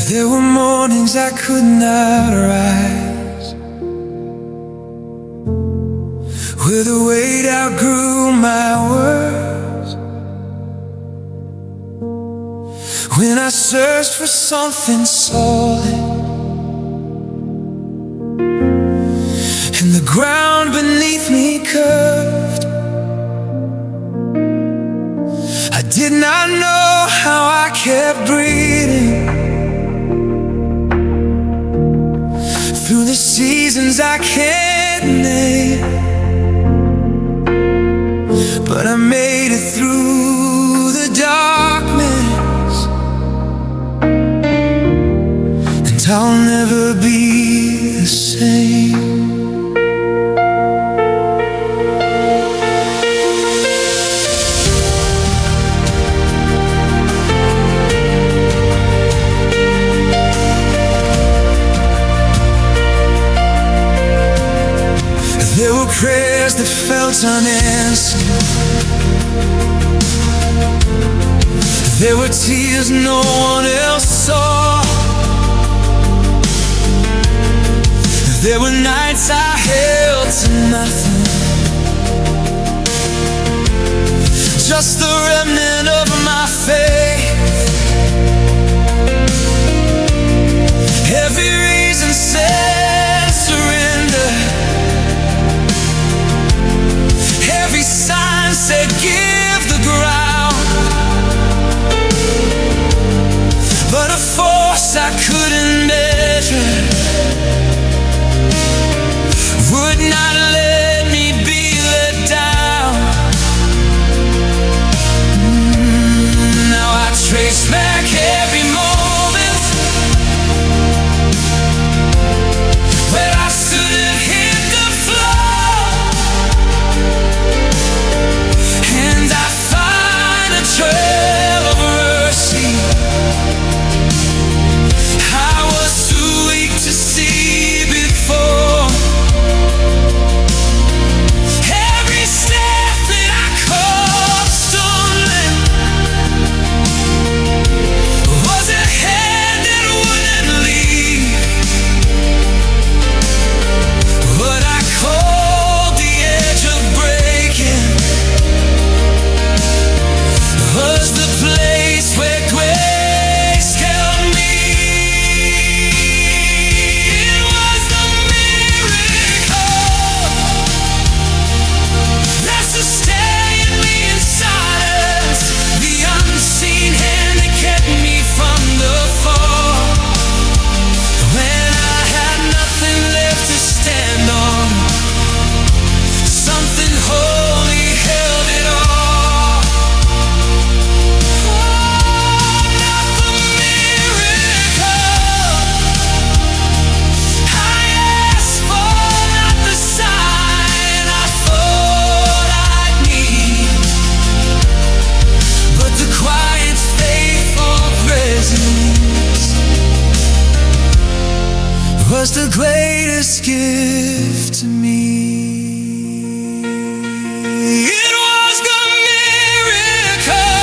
There were mornings I could not rise, where the weight outgrew my words. When I searched for something solid, and the ground beneath me curved. I did not know how I kept breathing through the seasons I can't name, but I made it through the darkness, and I'll never be the same. There were prayers that felt unanswered. There were tears no one else saw. There were nights I held to nothing, just the remnant of my faith. Every reason said surrender, every sign said give the ground, but a force I couldn't measure would not let me be let down. Now I trace back every moment where I stood and hit the floor, and I find a trail of mercy I was too weak to see before. Every step that I caught stumbling was a hand that wouldn't leave. What I called the edge of breaking was the place where grace held me. It was the miracle that sustained me in silence, the unseen hand that kept me from the fall. When I had nothing left to stand on, something holy held it all. Oh, not the miracle I asked for, not the sign I thought I'd need, but the quiet, faithful presence was the greatest gift to me. It was the miracle,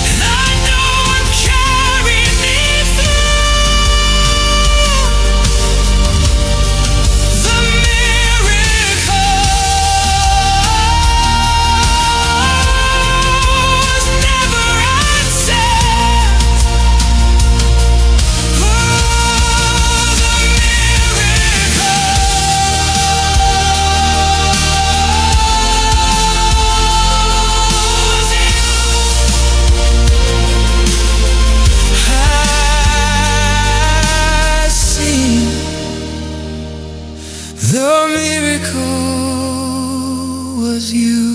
and I know I'm carrying it through. The miracle was never answered. Oh, the I seen the miracle was you.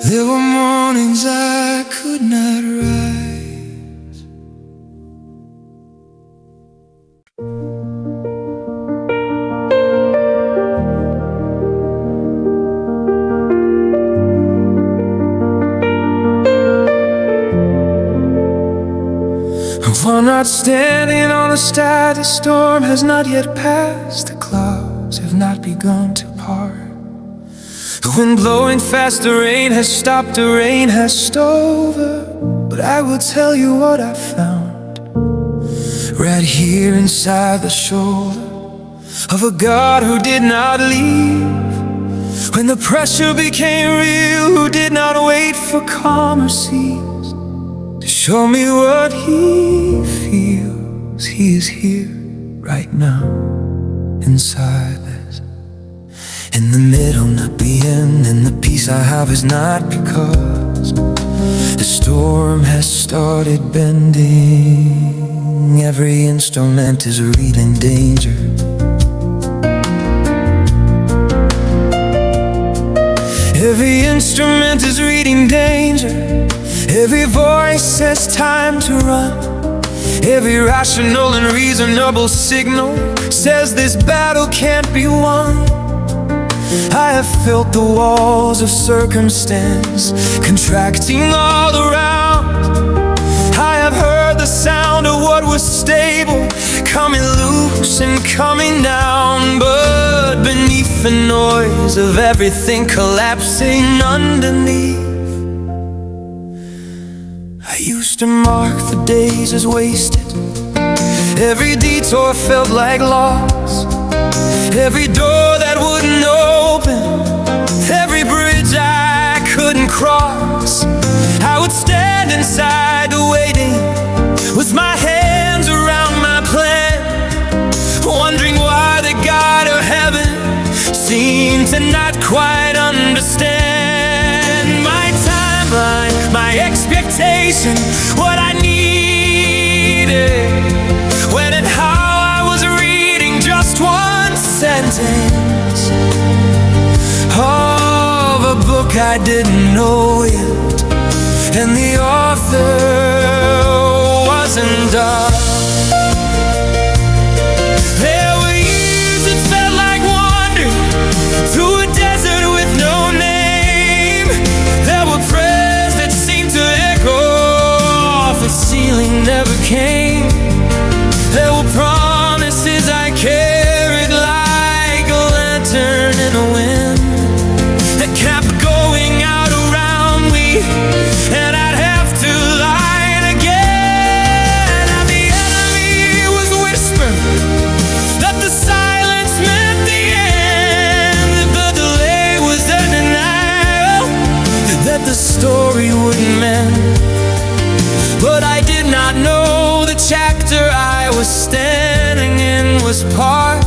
There were mornings I could not rise. While not standing on a sky, the storm has not yet passed. The clouds have not begun to part. The wind blowing fast, the rain has stopped, the rain has stopped over. But I will tell you what I found right here inside the shoulder of a God who did not leave when the pressure became real, who did not wait for calmer seas to show me what He feels. He is here right now, inside this, in the middle, not the end. And the peace I have is not because the storm has started bending. Every instrument is reading danger. Every instrument is reading danger. Every voice says time to run. Every rational and reasonable signal says this battle can't be won. I have felt the walls of circumstance contracting all around. I have heard the sound of what was stable coming loose and coming down. But beneath the noise of everything collapsing underneath, I used to mark the days as wasted. Every detour felt like loss. Every door that wouldn't open, every bridge I couldn't cross, I would stand inside waiting with my hands around my plan, wondering why the God of heaven seemed to not quite understand my timeline, my expectation, what I needed, when and how I was reading just one sentence of a book I didn't know yet, and the author wasn't done. There were years that felt like wandering through a desert with no name. There were prayers that seemed to echo off a ceiling never came. There were promises I carried like a lantern in a wind that kept going out around me, and I'd have to light again. And the enemy was whispering that the silence meant the end, that the delay was the denial, that the story wouldn't mend. But I did not know the chapter I was standing in was part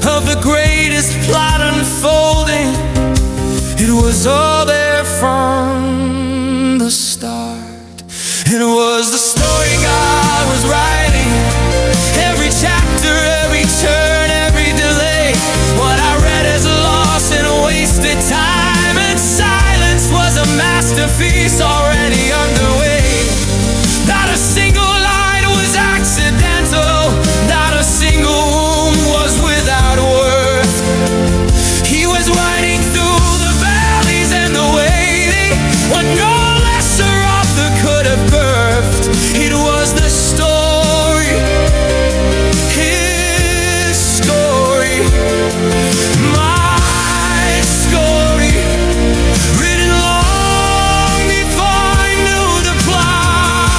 of the greatest plot unfolding. It was all there from the start. It was the story God was writing. Every chapter, every turn, every delay. What I read as loss and wasted time, and silence was a masterpiece already underway. Not a single line was accidental. Not a single wound was without worth. He was writing through the valleys and the waiting, what no lesser author could have birthed. It was the story, his story, my story, written long before I knew the plot.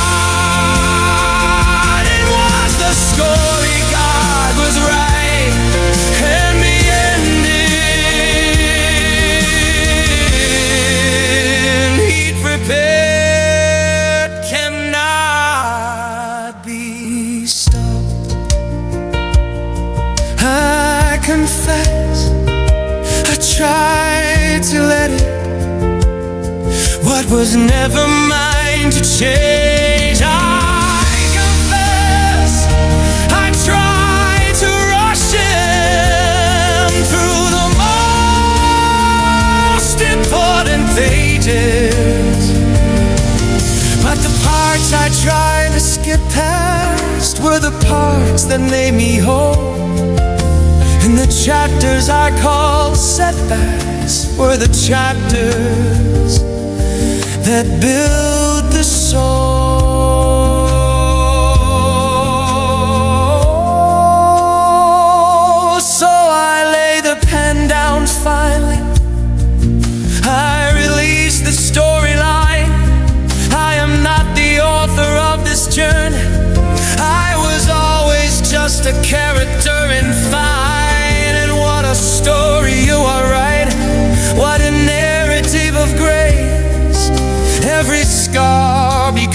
It was the story God was right and the ending He'd prepared cannot be stopped. I confess I tried to let it, what was never mine, to change. I confess I tried to rush him through the most important pages, but the parts I tried to skip past were the parts that made me whole. And the chapters I call setbacks were the chapters that build the soul. So I lay the pen down finally,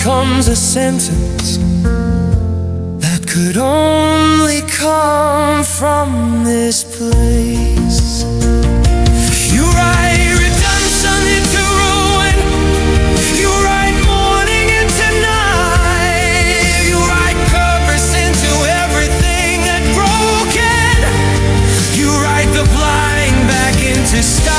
becomes a sentence that could only come from this place. You write redemption into ruin. You write mourning into night. You write purpose into everything that's broken. You write the blind back into sight.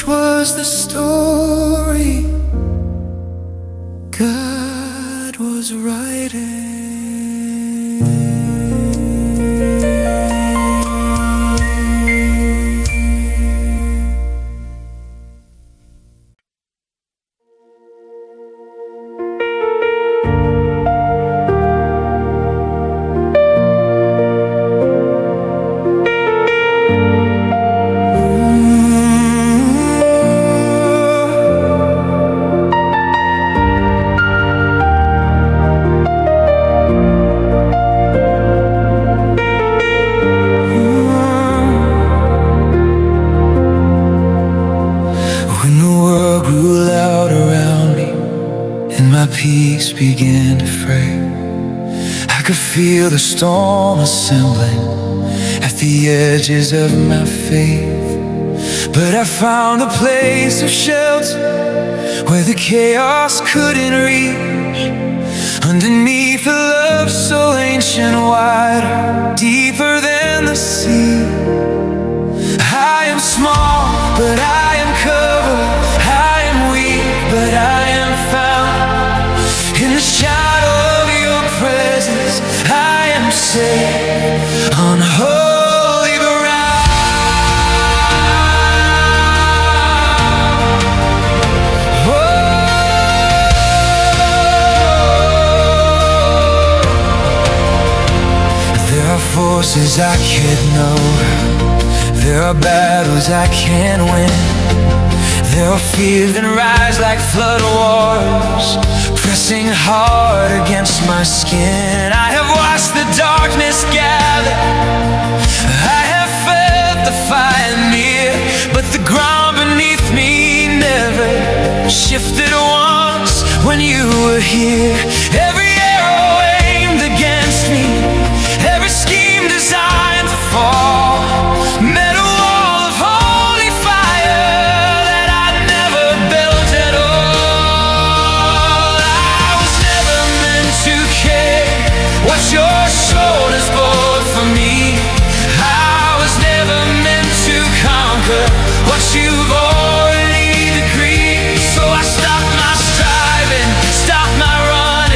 Was the story God was writing? My peace began to fray. I could feel the storm assembling at the edges of my faith. But I found a place of shelter where the chaos couldn't reach. Underneath a love so ancient, wider, deeper than the sea. I am small, but I am covered. I am weak, but I am found. In the shadow of your presence, I am safe on holy ground. There are forces I can't know. There are battles I can't win. There are fears that rise like flood waters, pressing hard against my skin. I have watched the darkness gather. I have felt the fire near, but the ground beneath me never shifted once when you were here. Every arrow aimed against me, every scheme designed to fall, met a wall of holy fire that I never built at all. I was never meant to care what your shoulders bore for me. I was never meant to conquer what you've already decreed. So I stopped my striving, stopped my run,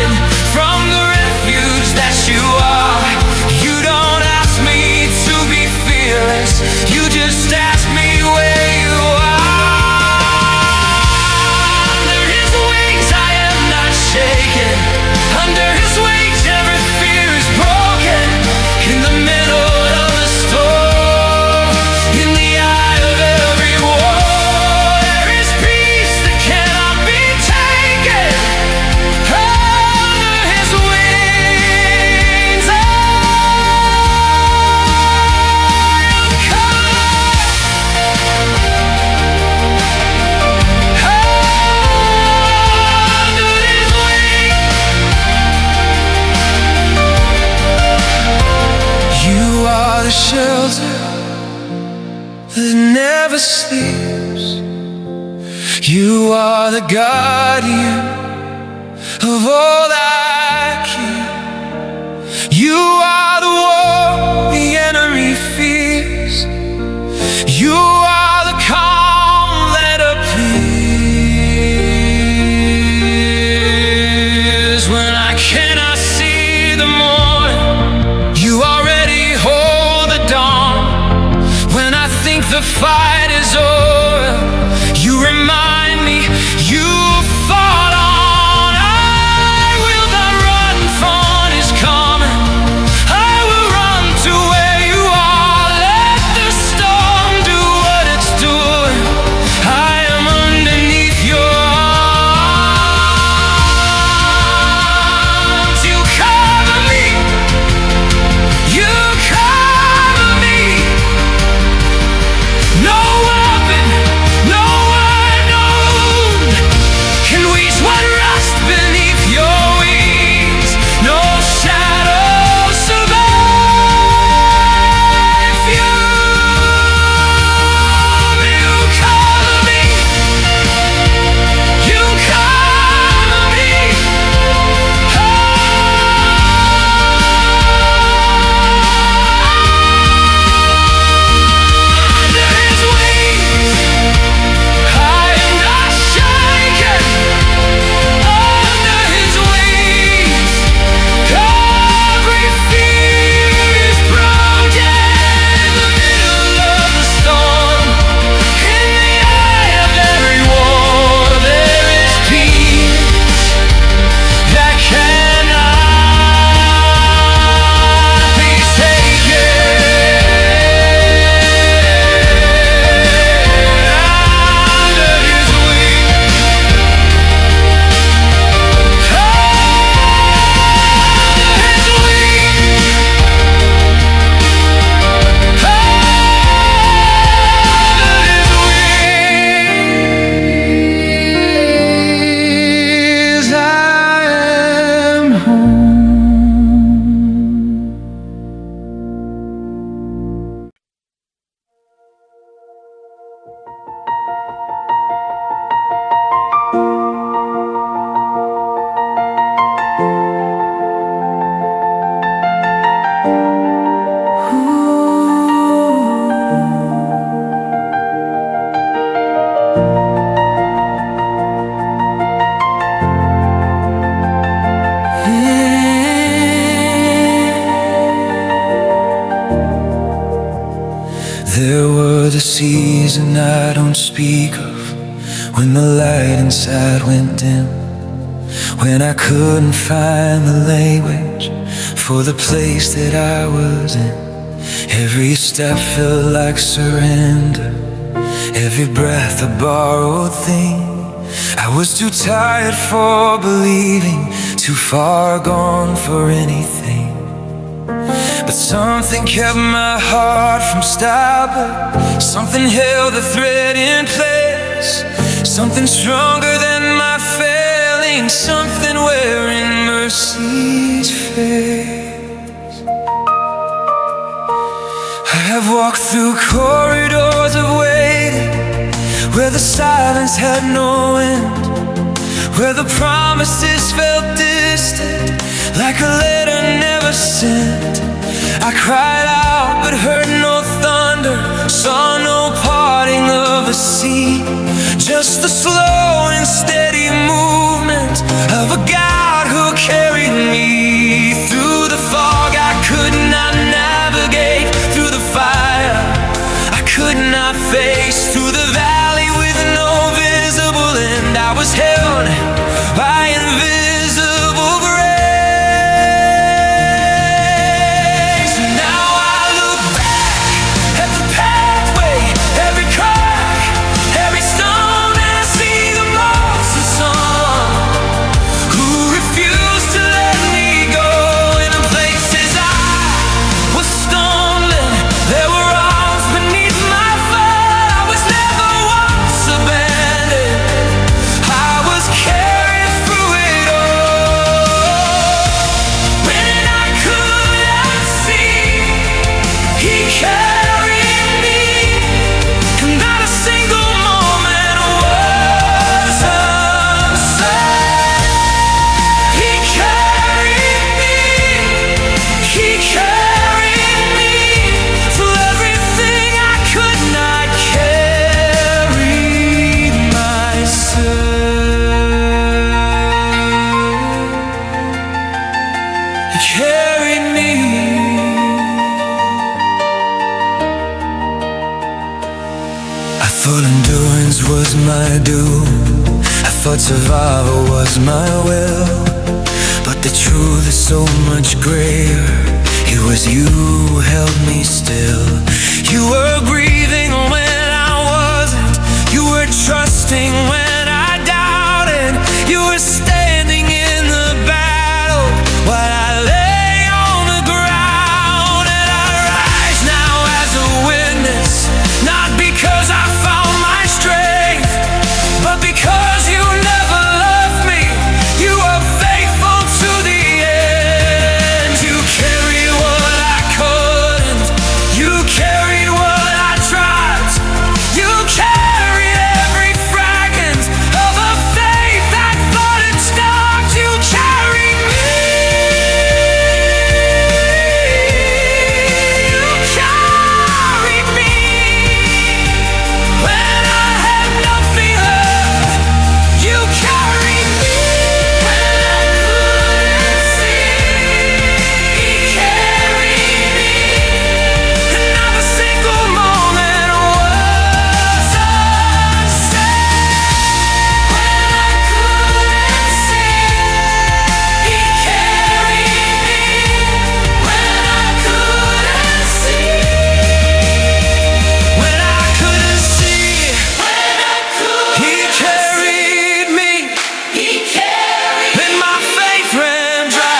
the shelter that never sleeps. You are the guardian of all I keep. You are the war the enemy fears. You are the calm that appears when I cannot see the morning. You already hold the dawn. When I think the fight is over, you remind me you fought on. I will not run from what is coming. I will run to where you are. Let the storm do what it's doing. I am underneath your arms. You cover me. You cover me. No weapon, no word, no wound can reach what rust beneath your wings. No shadow survive you. You cover me. You cover me. Under his wings, I am not shaken. Under his wings, every fear is broken. In the middle of the storm, in the eye of every war, there is peace that cannot be taken. Under his wings, I am home. There were the seasons I don't speak of, when the light inside went dim, when I couldn't find the language for the place that I was in. Every step felt like surrender, every breath a borrowed thing. I was too tired for believing, too far gone for anything. But something kept my heart from stopping. Something held the thread in place. Something stronger than my failing. Something wearing mercy's face. I have walked through corridors of waiting, where the silence had no end, where the promises felt distant, like a letter never sent. I cried out but heard no thunder, saw no parting of the sea, just the slow and steady movement of a God who carried me through the fog. I could not navigate through the fire, I could not face through the valley with no visible end. I was held by invisible grace. Now I look back at the pathway, every crack, every stone, and I see was my doom. I thought survival was my will, but the truth is so much grayer. It was you who held me still. You were grieving when I wasn't. You were trusting when I doubted. You were standing in the battle while I lay on the ground. And I rise now as a witness, not because I found my strength, but because you never left me. You were faithful to the end. You carried what I couldn't. You carried what I tried. You carried every fragment of a faith that thought it stopped. You carried me. You carried me when I had nothing left. You carried me when I couldn't see. He carried me, and not a single moment was unsaid. When I couldn't see, He carried me. When I couldn't see, when I couldn't see, He carried me. He carried when my faith ran dry.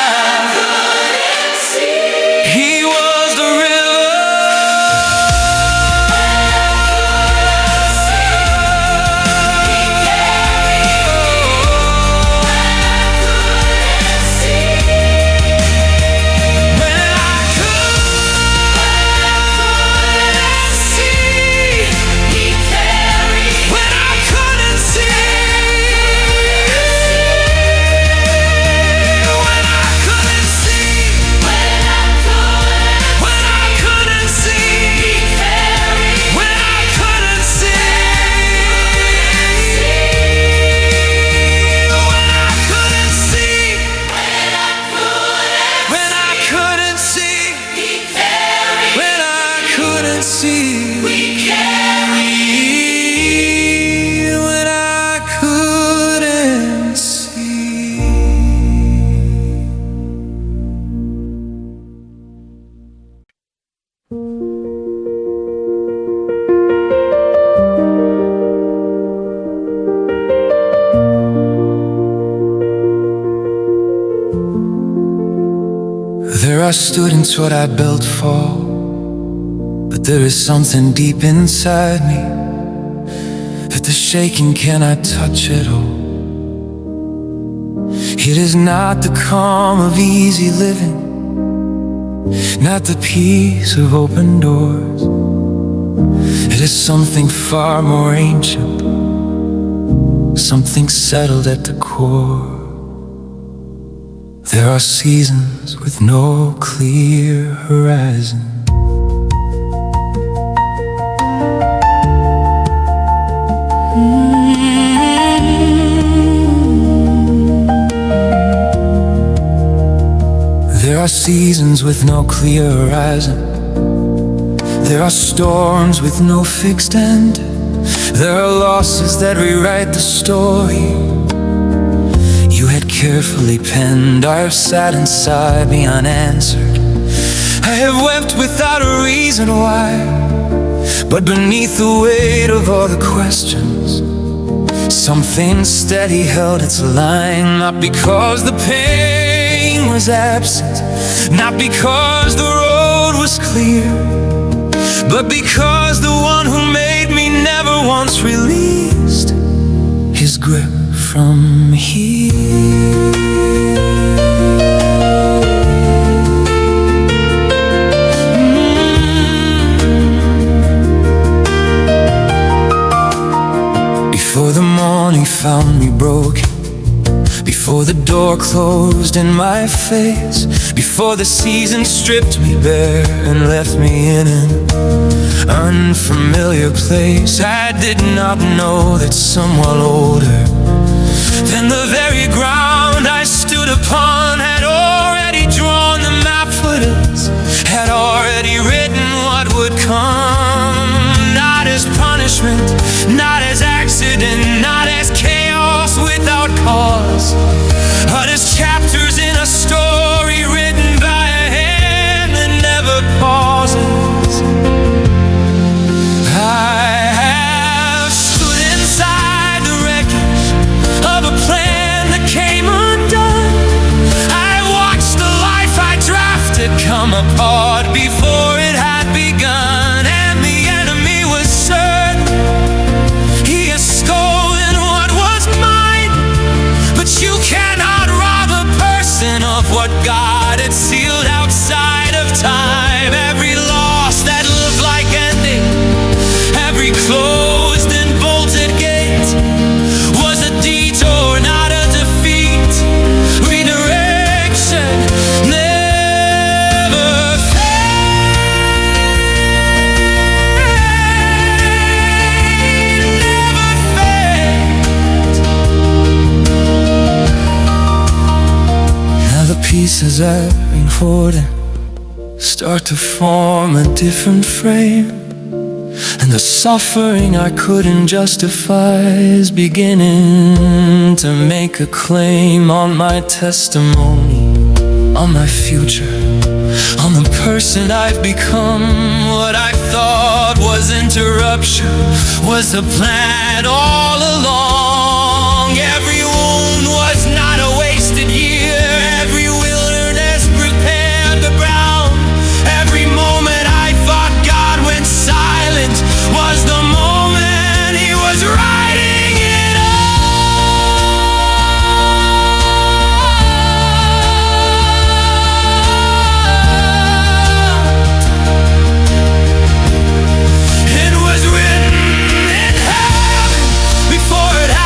He was the river. When I couldn't see, He carried. When I couldn't see, when I couldn't see, when I couldn't see, He carried. When I couldn't see, when I couldn't see, when I couldn't see, He carried. When I couldn't see, we carried. When I couldn't see. There are students what I built for, but there is something deep inside me that the shaking cannot touch at all. It is not the calm of easy living, not the peace of open doors. It is something far more ancient, something settled at the core. There are seasons with no clear horizon. There are seasons with no clear horizon. There are storms with no fixed end. There are losses that rewrite the story you had carefully penned. I have sat inside me unanswered. I have wept without a reason why, but beneath the weight of all the questions, something steady held its line. Not because the pain was absent, not because the road was clear, but because the one who made me never once released his grip from here. Before the morning found me broken, before the door closed in my face, before the season stripped me bare and left me in an unfamiliar place, I did not know that someone older than the very ground I stood upon had already drawn the map for this, had already written what would come. Not as punishment, not as accident, ending not as chaos without cause, but as chapters in a story written by a hand that never pauses. I have stood inside the wreckage of a plan that came undone. I watched the life I drafted come apart before it had begun, and the enemy was certain he has stolen what was mine. But you cannot rob a person of what God had sealed outside of time. Every loss that looked like ending, every closed and bolted gate was a detour, not a defeat. Redirection never fades, never fades. Now the pieces I've been hoarding start to form a different frame, and the suffering I couldn't justify is beginning to make a claim on my testimony, on my future, on the person I've become. What I thought was interruption was the plan all along. Every wound was not a wasted year. Every wilderness prepared the ground. Every moment I thought God went silent was the moment He was writing it out. It was written in heaven before it happened.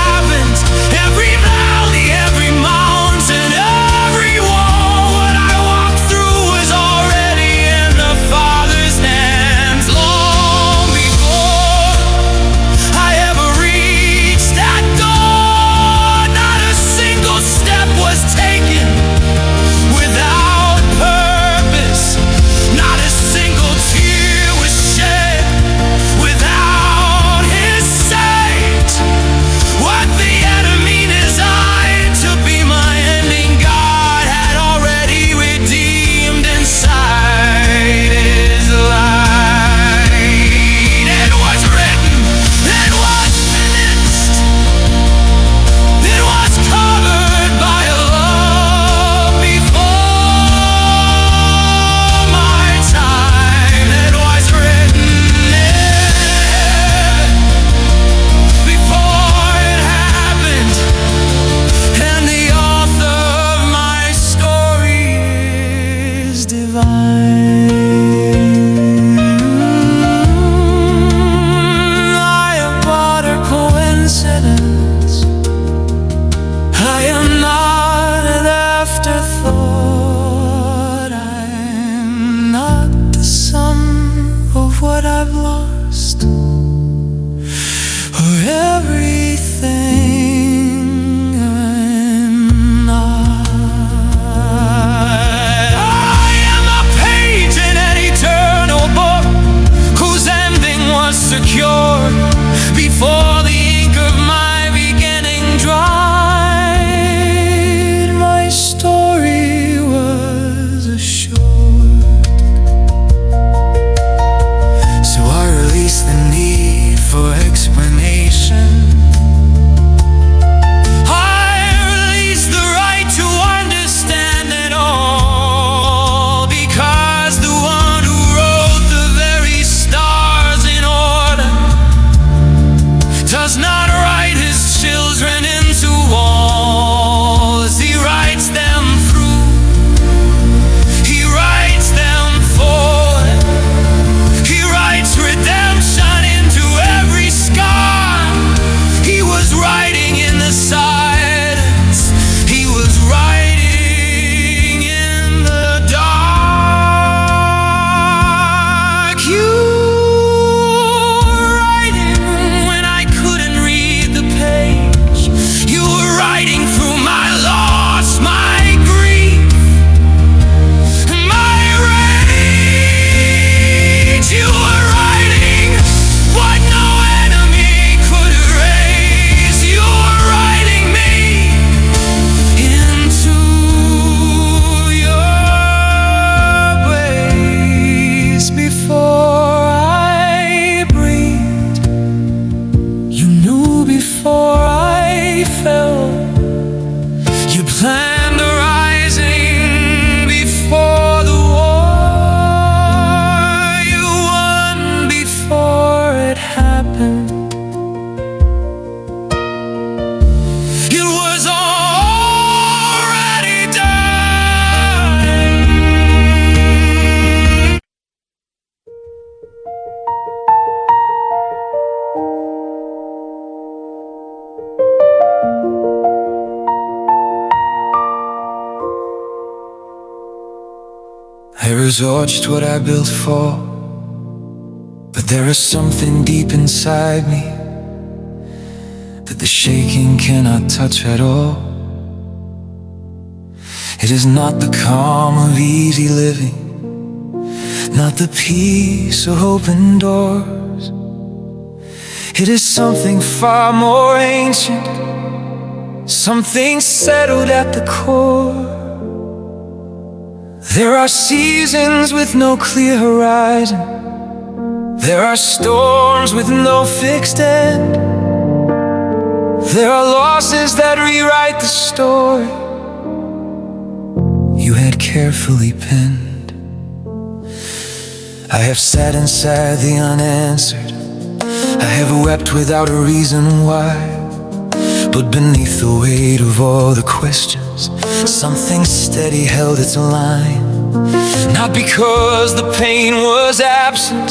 resort just what I built for. But there is something deep inside me that the shaking cannot touch at all. It is not the calm of easy living, not the peace of open doors. It is something far more ancient, something settled at the core. There are seasons with no clear horizon. There are storms with no fixed end. There are losses that rewrite the story you had carefully penned. I have sat inside the unanswered. I have wept without a reason why. But beneath the weight of all the questions, something steady held its line. Not because the pain was absent,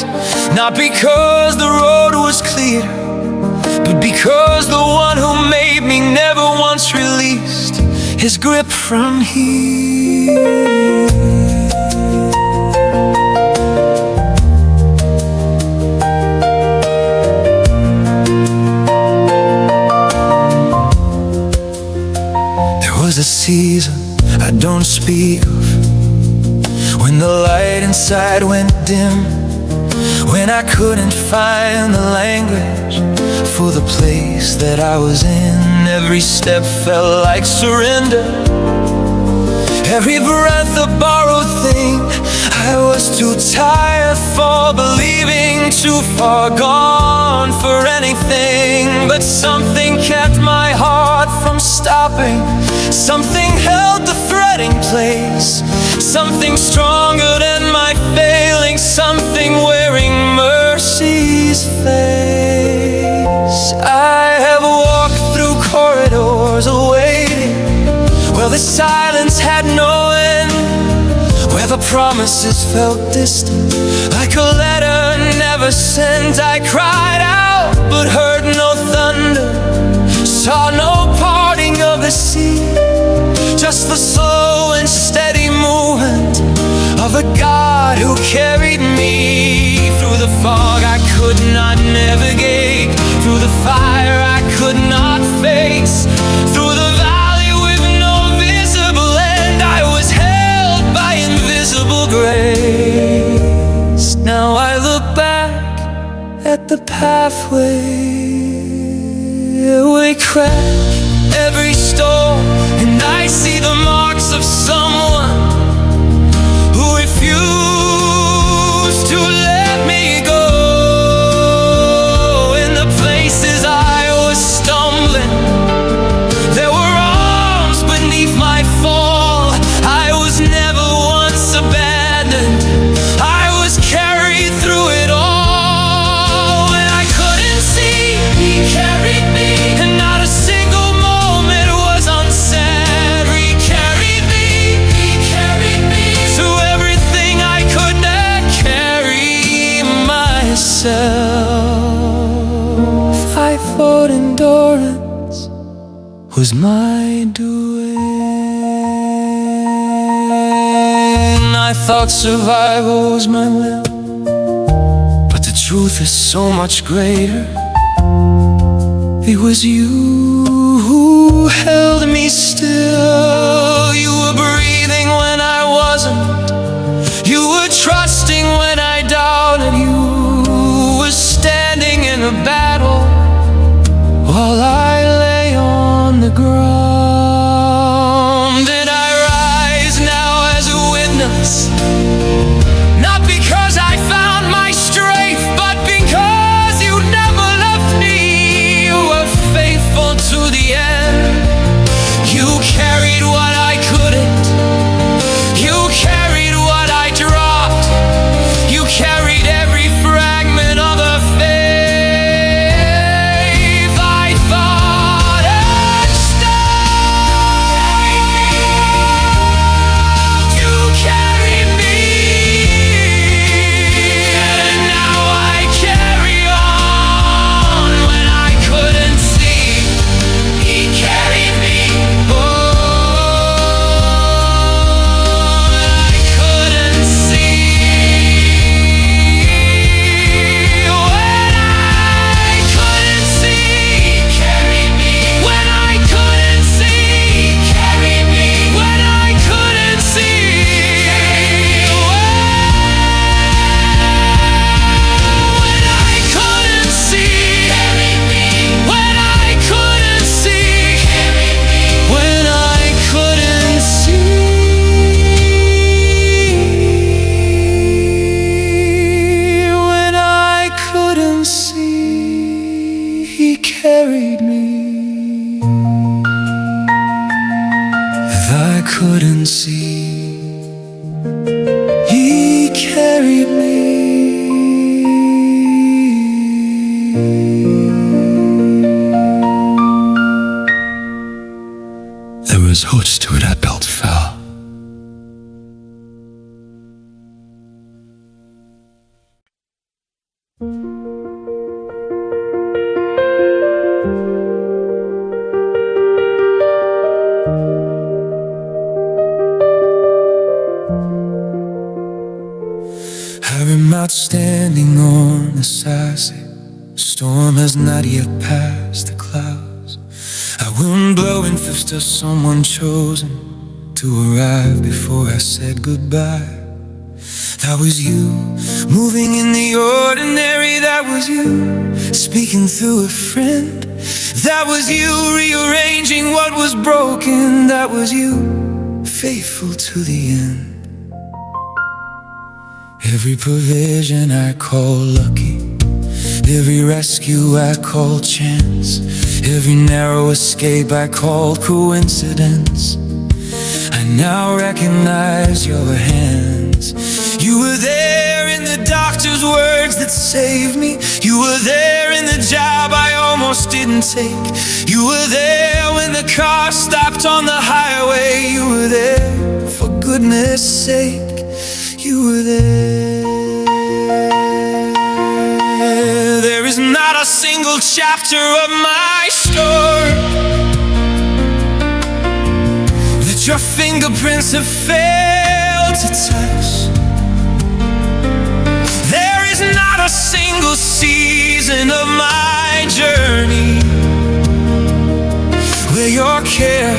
not because the road was clear, but because the one who made me never once released his grip from here. There was a season I don't speak of, when the light inside went dim, when I couldn't find the language for the place that I was in. Every step felt like surrender, every breath a borrowed thing. I was too tired for believing, too far gone for anything. But something kept my heart from stopping, something held the thread in place, something stronger than my failing, something wearing mercy's face. I have walked through corridors awaiting, where the silence had no end, where the promises felt distant, like a letter never sent. I cried out but heard no thunder, saw no parting of the sea, just the slow and steady movement of a God who carried me through the fog I could not navigate, through the fire I could not face, through the valley with no visible end. I was held by invisible grace. Now I look back at the pathway we cracked every storm, and I see the marks of someone who refused to let me go. In the places I was stumbling, there were arms beneath my fall. I was never once abandoned, I was carried through it all. When I couldn't see, he carried me, and not a single moment was unsaid. He carried me to everything I could not carry myself. Fight for endurance was my doing. I thought survival was my will, but the truth is so much greater. It was you who held me still. You were breathing when I wasn't, you were trusting when I doubted, you were standing in a battle while I lay on the ground. And I rise now as a witness, not because I found my strength, but because you never left me. You were faithful to the end. You carried what I couldn't, you carried what I dropped, you standing on the side. Storm has not yet passed the clouds. A wind blowing fist of someone chosen to arrive before I said goodbye. That was you, moving in the ordinary. That was you, speaking through a friend. That was you, rearranging what was broken. That was you, faithful to the end. Every provision I call lucky, every rescue I call chance, every narrow escape I call coincidence. I now recognize your hands. You were there in the doctor's words that saved me. You were there in the job I almost didn't take. You were there when the car stopped on the highway. You were there, for goodness sake. You were there. There is not a single chapter of my story that your fingerprints have failed to touch. There is not a single season of my journey where your care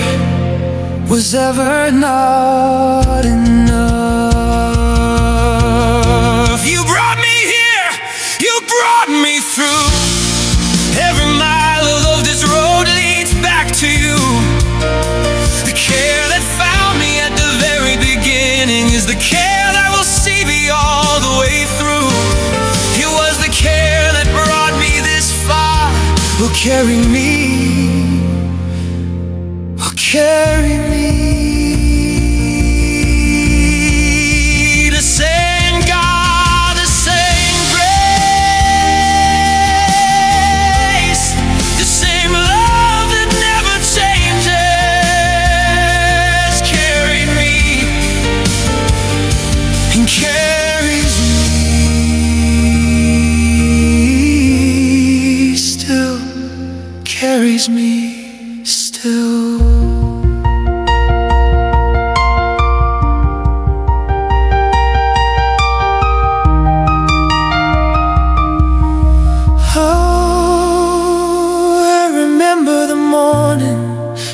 was ever not enough. You brought me here, you brought me through. Every mile of this road leads back to you. The care that found me at the very beginning is the care that will see me all the way through. It was the care that brought me this far, will carry me, will carry me. The same God, the same grace, the same love that never changes, carried me and carries me still, carries me still.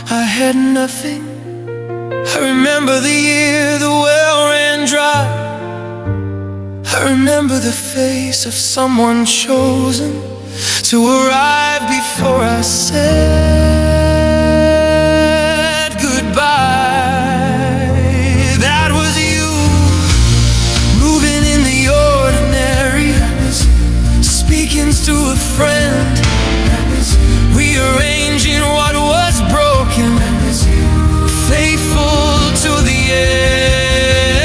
I had nothing. I remember the year the well ran dry. I remember the face of someone chosen to arrive before I said goodbye. That was you, moving in the ordinary, speaking to a friend, rearranging what was broken, faithful to the end.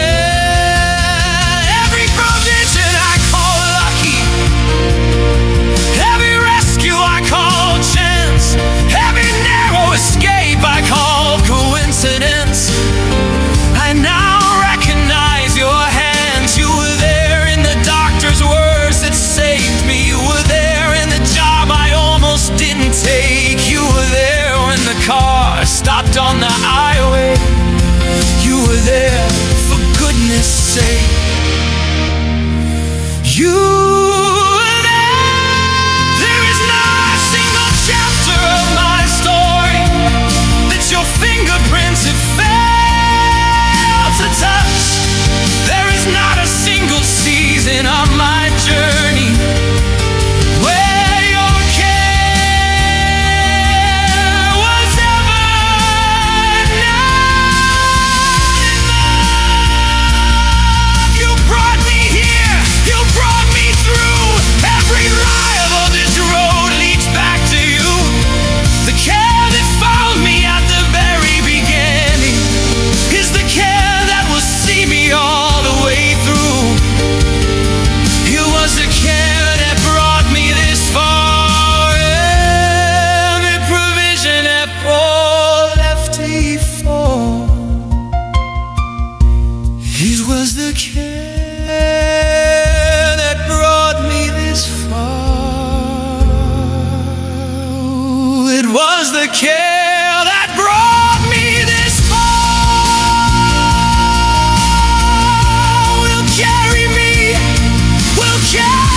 Every provision I call lucky, every rescue I call chance, every narrow escape I call coincidence. I now recognize your hands. You were there in the doctor's words that saved me. You were there in the job I almost didn't take. You were there when the car stopped on the highway. You were there, for goodness sake. You were there. There is not a single chapter of my story that your fingerprints have failed to touch. There is not a single season of my journey where your care was ever not enough. You brought me here, you brought me through. Every mile of this road leads back to you. The care that found me at the very beginning is the care that will see me all the way through. It was the care that brought me this far. Every provision that Paul left before. It was the care that brought me this far. It was the care that brought me this far. Will carry me, will carry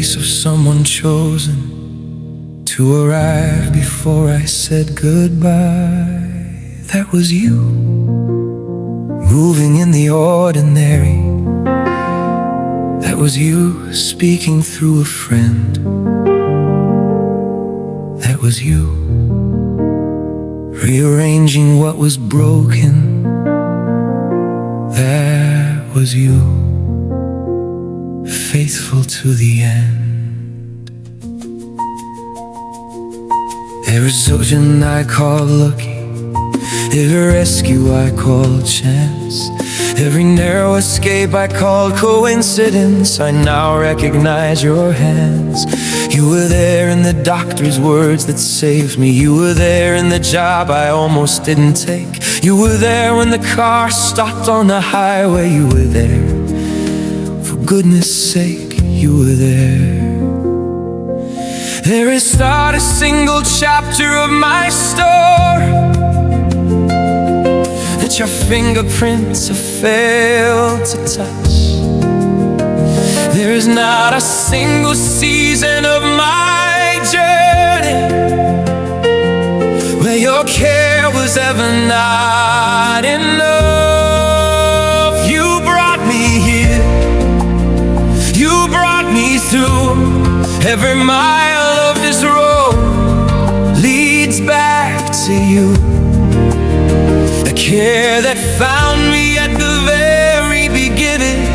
face of someone chosen to arrive before I said goodbye. That was you, moving in the ordinary. That was you, speaking through a friend. That was you, rearranging what was broken. That was you, faithful to the end. Every sojourn I called lucky, every rescue I called chance, every narrow escape I called coincidence. I now recognize your hands. You were there in the doctor's words that saved me. You were there in the job I almost didn't take. You were there when the car stopped on the highway. You were there, for goodness sake, you were there. There is not a single chapter of my story that your fingerprints have failed to touch. There is not a single season of my journey where your care was ever not enough. You brought me here, you brought me through. Every mile of this road leads back to you. The care that found me at the very beginning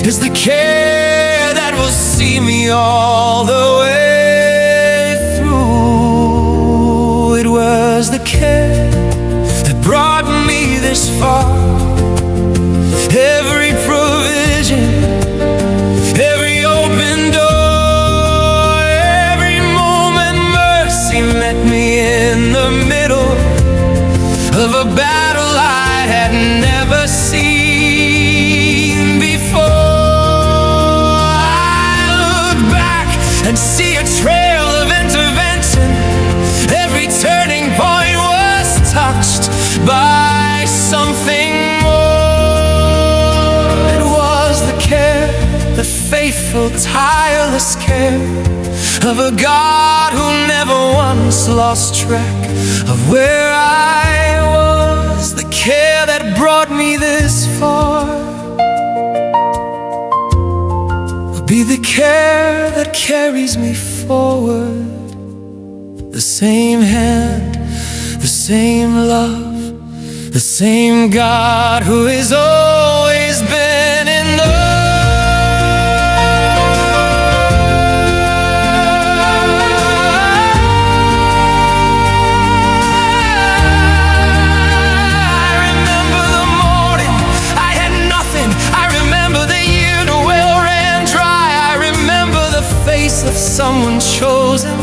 is the care that will see me all the way through. It was the care that brought me this far. Every provision, every open door, every moment mercy met me in the middle of a battle I had never seen before. I look back and see a trail of intervention. Every turning point was touched by something more. It was the care, the faithful, tireless care of a God who never once lost track of where I was. The care that brought me this far will be the care that carries me forward. The same hand, the same love, the same God who has always been enough. Of someone chosen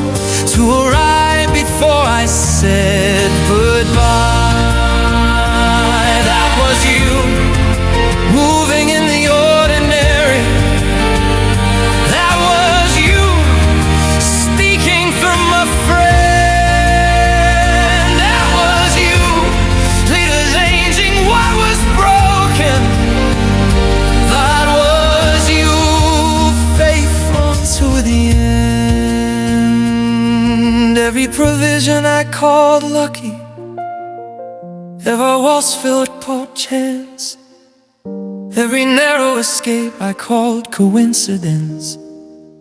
to arrive before I said goodbye. That was you, moving in the ordinary. That was you, speaking from a friend. That was you, rearranging what was broken. That was you, faithful to the end. Every provision I called lucky, every waltz filled por chance, every narrow escape I called coincidence.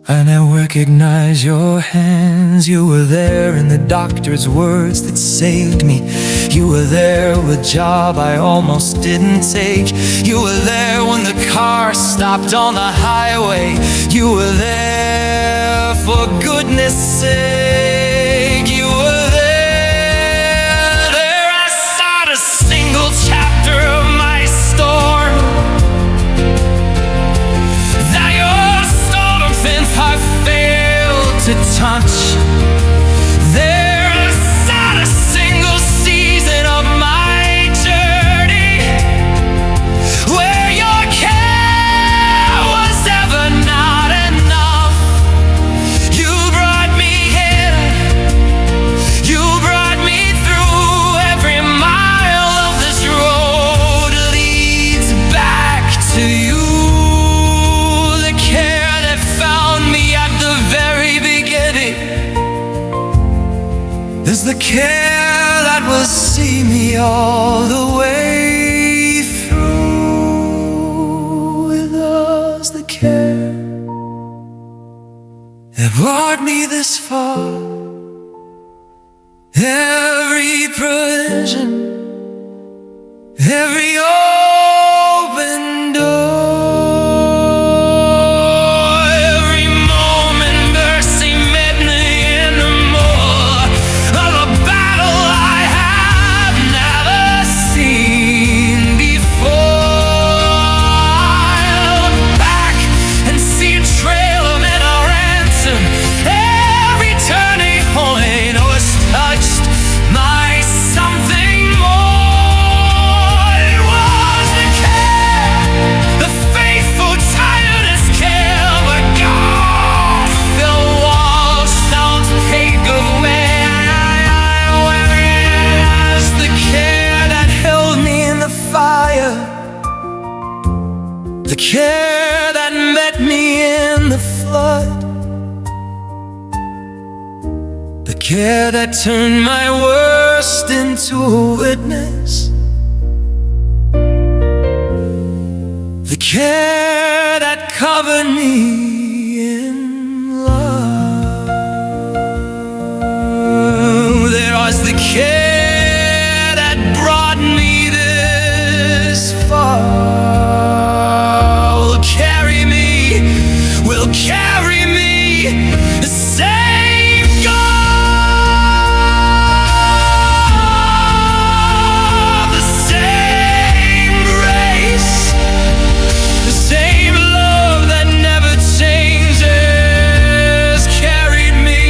I now recognize your hands. You were there in the doctor's words that saved me. You were there with a job I almost didn't take. You were there when the car stopped on the highway. You were there for goodness sake. You were there. There I saw a single chapter of my story that your storm fence I failed to touch. There I saw a single season of my journey where your care was ever not enough. You brought me here, all the way through. It was the care that brought me this far. Every provision, every open door, every moment mercy met me in the more of a battle I have never seen before. I look back and see a trail of metal ransom. Every turning point was touched by something more. It was the care, the faithful, tireless care, but God fill walls, stones, take away. Whereas the care that held me in the fire, the care that met me in the flood, the care that turned my worst into a witness, the care that covered me in love. There was the care that brought me this far. Will carry me, the same God, the same grace, the same love that never changes, carried me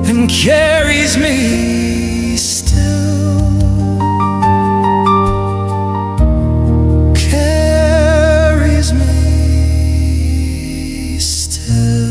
and carries me still. Carries me still.